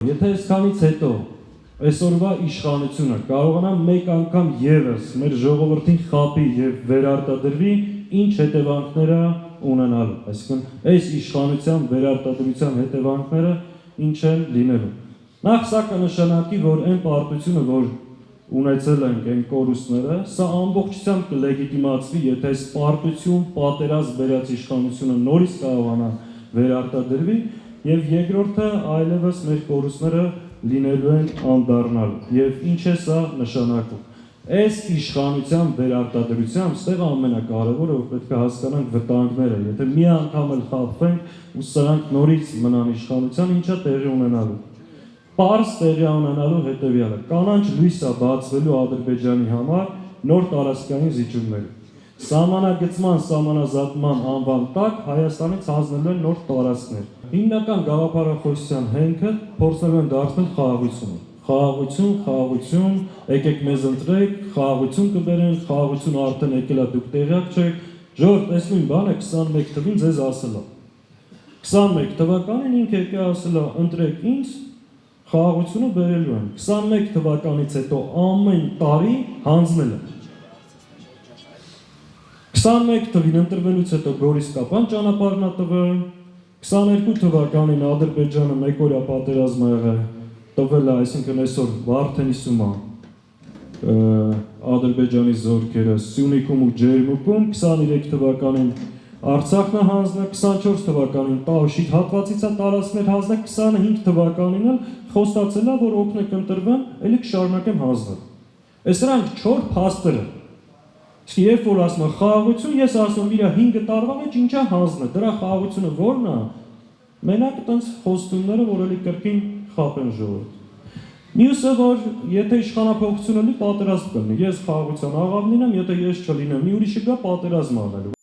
Եթե այսքանից հետո այսօրվա իշխանությունը կարողանա մեկ անգամ ևս մեր ժողովրդին խաբի եւ վերարտադրվի, ինչ հետևանքներ ունենալու, այսինքն այս իշխանության վերարտադրության հետևանքները ինչ են լինելու։ Նախ սա կնշանակի, որ այն պարտությունը, որ ունեցել ենք այն կորուստները, սա ամբողջությամբ կլեգիտիմացվի, եթե այս պարտություն, պատերազմ բերած իշխանությունը նորից կարողանա վերարտադրվի, եւ երկրորդը այլևս մեր կորուստները լինելու են անդառնալու։ Եվ ինչ է սա նշանակում։ Այս իշխանության վերարտադրությամբ ստեղ ամենակարևորը, որ պետք է հասկանանք վտանգները, եթե մի անգամ էլ խաբվենք ու սրանք նորից մնան իշխանության, ինչա տեղի ունենալու։ Պարզ տեղի ունենալու հետևյալը. կանանչ լույս է բացվելու Ադրբեջանի համար նոր տարածքային զիջումների։ Սահմանագծման, սահմանազատման անվան տակ Հայաստանից հանձնելու են նոր տարածքներ։ Հիմնական գաղափարախոսության հենքը փորձելու են դարձնել խաղաղությունը։ Խաղաղություն, եկեք մեզ ընտրեք, խաղաղություն կբերեն, խաղաղություն արդեն եկել է, դուք տեղյակ չեք։ Ժողովուրդ, այս նույն բանը 21 թվին ձեզ ասել է։ 21 թվականին ինքը եկել ասել է, ընտրեք ինձ, խաղաղությունը բերելու են։ 21 թվականից հետո ամեն տարի հանձնել են։ 21 թվին ընտրվելուց հետո Գորիսկապան ճանապարհն է տվել, 22 թվականին Ադրբեջանը մեկօրյա պատերազմ ա եղել, տվել է, այսինքն այսօր Վարդենիսում է Ադրբեջանի զորքերը Սյունիքում ու Ջերմուկում, 23 թվականին Արցախն է հանձնել, 24 թվականին Տավշիկ հատվածից է տարածքներ հանձնել, 25 թվականին էլ խոստացել է, որ օգնեք ընտրվեն, ելի կշարունակեմ հանձնել։ Այս նրանք 4 փաստերը։ Իսկ երբ որ ասում է խաղաղություն, ես ասում եմ իր 5 տարվա մեջ ինչա հանձնել, դրա խաղաղությունը ո՞րն է։ Մենակ այդպես խոստումները, որ ելի կրկին խաբեն ժողովուրդ։ Մյուսը, որ եթե իշխանափոխությունը լինի, պատերազմ կլինի։ Ես խաղաղության աղավ լինեմ, եթե ես չլինեմ, մի ուրիշը գա պատերազմ անելու։